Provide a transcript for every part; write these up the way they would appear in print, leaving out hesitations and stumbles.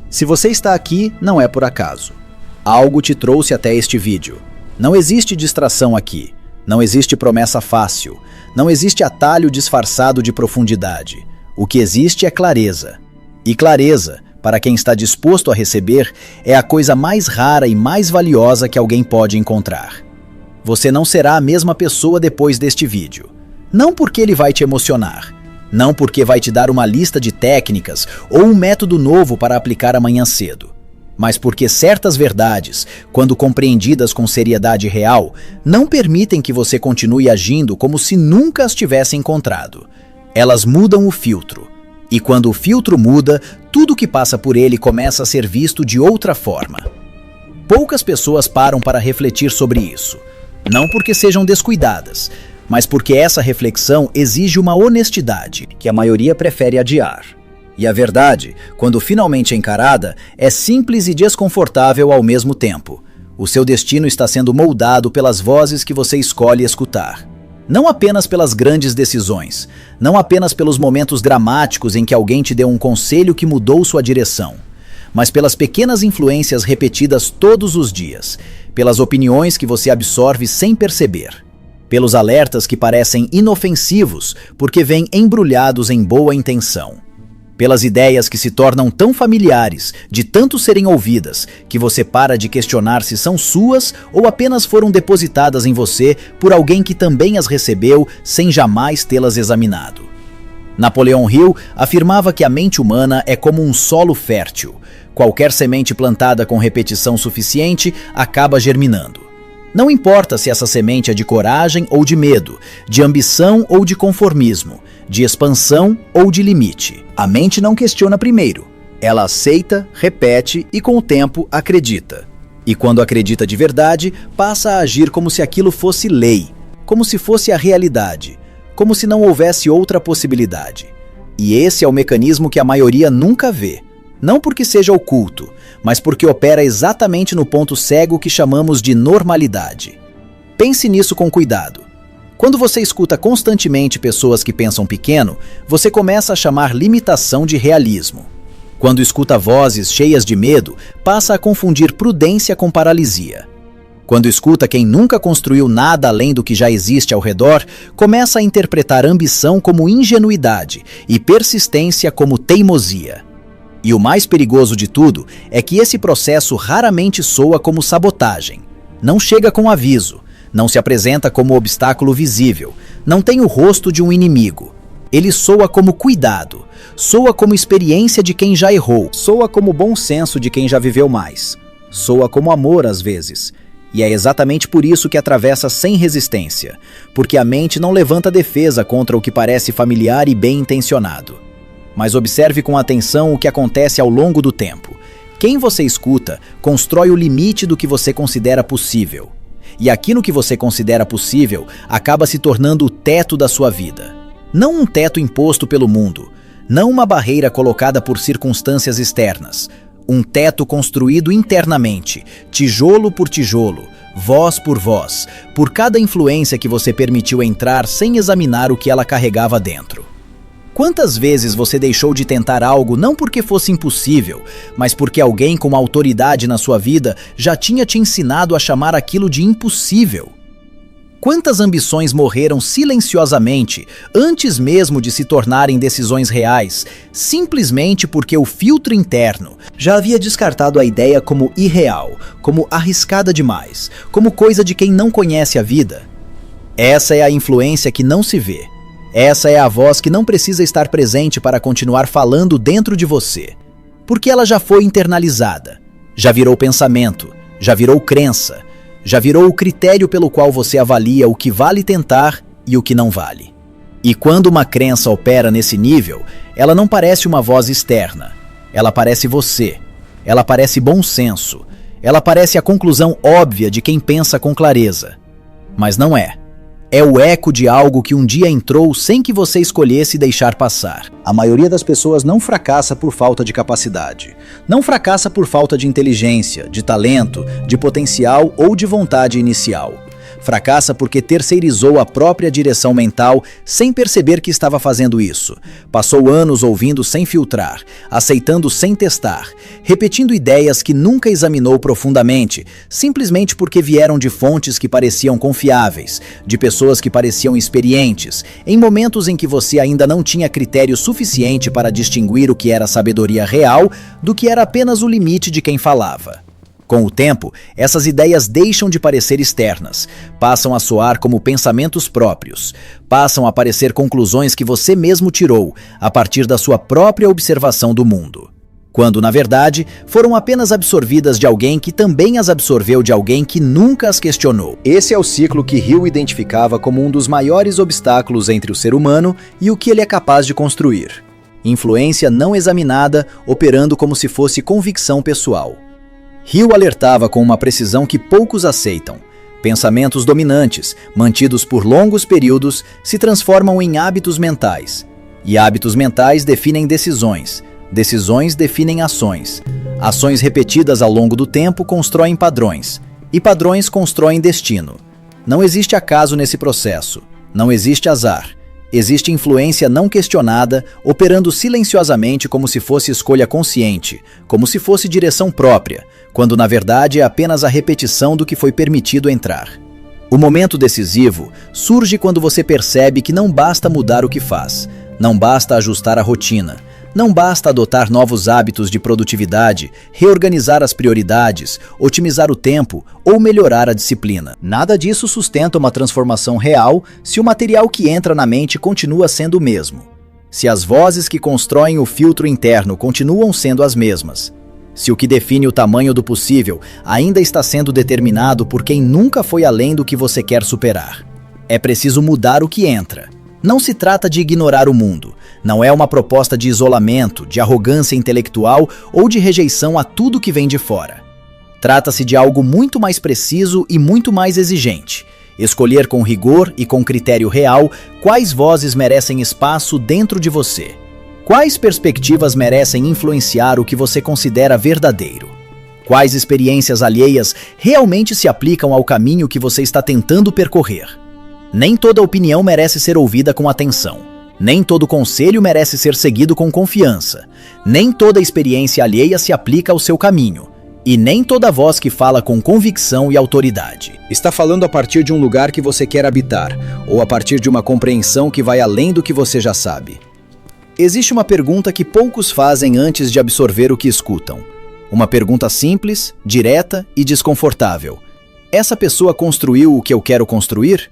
Se você está aqui, não é por acaso. Algo te trouxe até este vídeo. Não existe distração aqui. Não existe promessa fácil. Não existe atalho disfarçado de profundidade. O que existe é clareza. E clareza, para quem está disposto a receber, é a coisa mais rara e mais valiosa que alguém pode encontrar. Você não será a mesma pessoa depois deste vídeo. Não porque ele vai te emocionar. Não porque vai te dar uma lista de técnicas ou um método novo para aplicar amanhã cedo. Mas porque certas verdades, quando compreendidas com seriedade real, não permitem que você continue agindo como se nunca as tivesse encontrado. Elas mudam o filtro. E quando o filtro muda, tudo que passa por ele começa a ser visto de outra forma. Poucas pessoas param para refletir sobre isso. Não porque sejam descuidadas, mas porque essa reflexão exige uma honestidade que a maioria prefere adiar. E a verdade, quando finalmente encarada, é simples e desconfortável ao mesmo tempo. O seu destino está sendo moldado pelas vozes que você escolhe escutar. Não apenas pelas grandes decisões, não apenas pelos momentos dramáticos em que alguém te deu um conselho que mudou sua direção, mas pelas pequenas influências repetidas todos os dias, pelas opiniões que você absorve sem perceber, pelos alertas que parecem inofensivos porque vêm embrulhados em boa intenção, pelas ideias que se tornam tão familiares, de tanto serem ouvidas, que você para de questionar se são suas ou apenas foram depositadas em você por alguém que também as recebeu sem jamais tê-las examinado. Napoleão Hill afirmava que a mente humana é como um solo fértil. Qualquer semente plantada com repetição suficiente acaba germinando. Não importa se essa semente é de coragem ou de medo, de ambição ou de conformismo, de expansão ou de limite. A mente não questiona primeiro. Ela aceita, repete e com o tempo acredita. E quando acredita de verdade, passa a agir como se aquilo fosse lei, como se fosse a realidade, como se não houvesse outra possibilidade. E esse é o mecanismo que a maioria nunca vê. Não porque seja oculto, mas porque opera exatamente no ponto cego que chamamos de normalidade. Pense nisso com cuidado. Quando você escuta constantemente pessoas que pensam pequeno, você começa a chamar limitação de realismo. Quando escuta vozes cheias de medo, passa a confundir prudência com paralisia. Quando escuta quem nunca construiu nada além do que já existe ao redor, começa a interpretar ambição como ingenuidade e persistência como teimosia. E o mais perigoso de tudo é que esse processo raramente soa como sabotagem. Não chega com aviso, não se apresenta como obstáculo visível, não tem o rosto de um inimigo. Ele soa como cuidado, soa como experiência de quem já errou, soa como bom senso de quem já viveu mais, soa como amor às vezes. E é exatamente por isso que atravessa sem resistência, porque a mente não levanta defesa contra o que parece familiar e bem intencionado. Mas observe com atenção o que acontece ao longo do tempo. Quem você escuta constrói o limite do que você considera possível. E aquilo que você considera possível acaba se tornando o teto da sua vida. Não um teto imposto pelo mundo, não uma barreira colocada por circunstâncias externas. Um teto construído internamente, tijolo por tijolo, voz por voz, por cada influência que você permitiu entrar sem examinar o que ela carregava dentro. Quantas vezes você deixou de tentar algo não porque fosse impossível, mas porque alguém com autoridade na sua vida já tinha te ensinado a chamar aquilo de impossível? Quantas ambições morreram silenciosamente antes mesmo de se tornarem decisões reais, simplesmente porque o filtro interno já havia descartado a ideia como irreal, como arriscada demais, como coisa de quem não conhece a vida? Essa é a influência que não se vê. Essa é a voz que não precisa estar presente para continuar falando dentro de você, porque ela já foi internalizada, já virou pensamento, já virou crença, já virou o critério pelo qual você avalia o que vale tentar e o que não vale. E quando uma crença opera nesse nível, ela não parece uma voz externa, ela parece você, ela parece bom senso, ela parece a conclusão óbvia de quem pensa com clareza, mas não é. É o eco de algo que um dia entrou sem que você escolhesse deixar passar. A maioria das pessoas não fracassa por falta de capacidade. Não fracassa por falta de inteligência, de talento, de potencial ou de vontade inicial. Fracassa porque terceirizou a própria direção mental sem perceber que estava fazendo isso. Passou anos ouvindo sem filtrar, aceitando sem testar, repetindo ideias que nunca examinou profundamente, simplesmente porque vieram de fontes que pareciam confiáveis, de pessoas que pareciam experientes, em momentos em que você ainda não tinha critério suficiente para distinguir o que era sabedoria real do que era apenas o limite de quem falava. Com o tempo, essas ideias deixam de parecer externas, passam a soar como pensamentos próprios, passam a parecer conclusões que você mesmo tirou a partir da sua própria observação do mundo, quando, na verdade, foram apenas absorvidas de alguém que também as absorveu de alguém que nunca as questionou. Esse é o ciclo que Hill identificava como um dos maiores obstáculos entre o ser humano e o que ele é capaz de construir. Influência não examinada, operando como se fosse convicção pessoal. Hill alertava com uma precisão que poucos aceitam. Pensamentos dominantes, mantidos por longos períodos, se transformam em hábitos mentais. E hábitos mentais definem decisões. Decisões definem ações. Ações repetidas ao longo do tempo constroem padrões. E padrões constroem destino. Não existe acaso nesse processo. Não existe azar. Existe influência não questionada, operando silenciosamente como se fosse escolha consciente, como se fosse direção própria, quando na verdade é apenas a repetição do que foi permitido entrar. O momento decisivo surge quando você percebe que não basta mudar o que faz, não basta ajustar a rotina, não basta adotar novos hábitos de produtividade, reorganizar as prioridades, otimizar o tempo ou melhorar a disciplina. Nada disso sustenta uma transformação real se o material que entra na mente continua sendo o mesmo. Se as vozes que constroem o filtro interno continuam sendo as mesmas. Se o que define o tamanho do possível ainda está sendo determinado por quem nunca foi além do que você quer superar. É preciso mudar o que entra. Não se trata de ignorar o mundo. Não é uma proposta de isolamento, de arrogância intelectual ou de rejeição a tudo que vem de fora. Trata-se de algo muito mais preciso e muito mais exigente. Escolher com rigor e com critério real quais vozes merecem espaço dentro de você. Quais perspectivas merecem influenciar o que você considera verdadeiro. Quais experiências alheias realmente se aplicam ao caminho que você está tentando percorrer. Nem toda opinião merece ser ouvida com atenção. Nem todo conselho merece ser seguido com confiança. Nem toda experiência alheia se aplica ao seu caminho. E nem toda voz que fala com convicção e autoridade. Está falando a partir de um lugar que você quer habitar, ou a partir de uma compreensão que vai além do que você já sabe. Existe uma pergunta que poucos fazem antes de absorver o que escutam. Uma pergunta simples, direta e desconfortável. Essa pessoa construiu o que eu quero construir?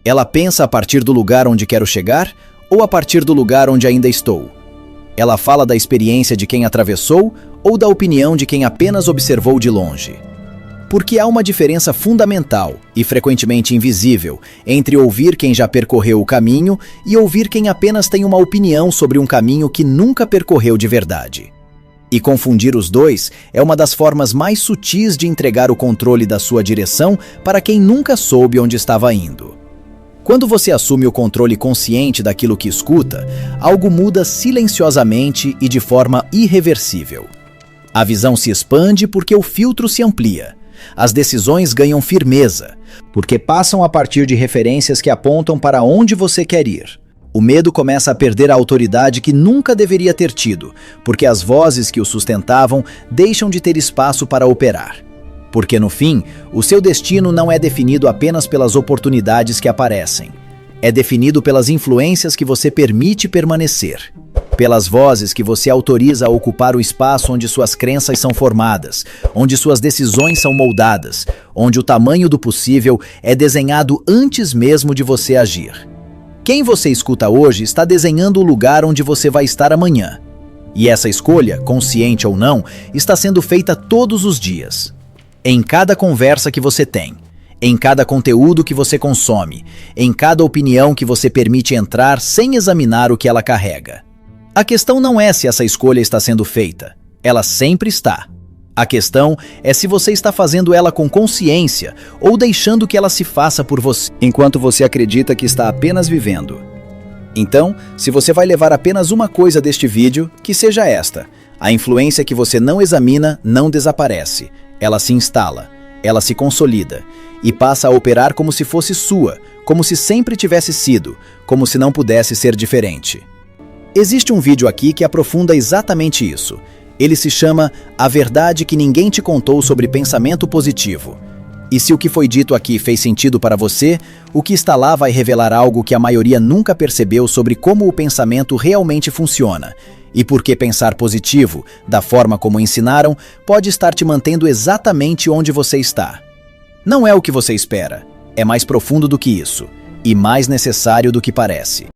Ela pensa a partir do lugar onde quero chegar ou a partir do lugar onde ainda estou? Ela fala da experiência de quem atravessou ou da opinião de quem apenas observou de longe? Porque há uma diferença fundamental e frequentemente invisível entre ouvir quem já percorreu o caminho e ouvir quem apenas tem uma opinião sobre um caminho que nunca percorreu de verdade. E confundir os dois é uma das formas mais sutis de entregar o controle da sua direção para quem nunca soube onde estava indo. Quando você assume o controle consciente daquilo que escuta, algo muda silenciosamente e de forma irreversível. A visão se expande porque o filtro se amplia. As decisões ganham firmeza, porque passam a partir de referências que apontam para onde você quer ir. O medo começa a perder a autoridade que nunca deveria ter tido, porque as vozes que o sustentavam deixam de ter espaço para operar. Porque, no fim, o seu destino não é definido apenas pelas oportunidades que aparecem. É definido pelas influências que você permite permanecer. Pelas vozes que você autoriza a ocupar o espaço onde suas crenças são formadas, onde suas decisões são moldadas, onde o tamanho do possível é desenhado antes mesmo de você agir. Quem você escuta hoje está desenhando o lugar onde você vai estar amanhã. E essa escolha, consciente ou não, está sendo feita todos os dias. Em cada conversa que você tem, em cada conteúdo que você consome, em cada opinião que você permite entrar sem examinar o que ela carrega. A questão não é se essa escolha está sendo feita, ela sempre está. A questão é se você está fazendo ela com consciência ou deixando que ela se faça por você, enquanto você acredita que está apenas vivendo. Então, se você vai levar apenas uma coisa deste vídeo, que seja esta: a influência que você não examina não desaparece. Ela se instala. ela se consolida e passa a operar como se fosse sua, como se sempre tivesse sido, como se não pudesse ser diferente. Existe um vídeo aqui que aprofunda exatamente isso. Ele se chama A Verdade que Ninguém Te Contou sobre Pensamento Positivo. E se o que foi dito aqui fez sentido para você, o que está lá vai revelar algo que a maioria nunca percebeu sobre como o pensamento realmente funciona e por que pensar positivo, da forma como ensinaram, pode estar te mantendo exatamente onde você está. Não é o que você espera, é mais profundo do que isso e mais necessário do que parece.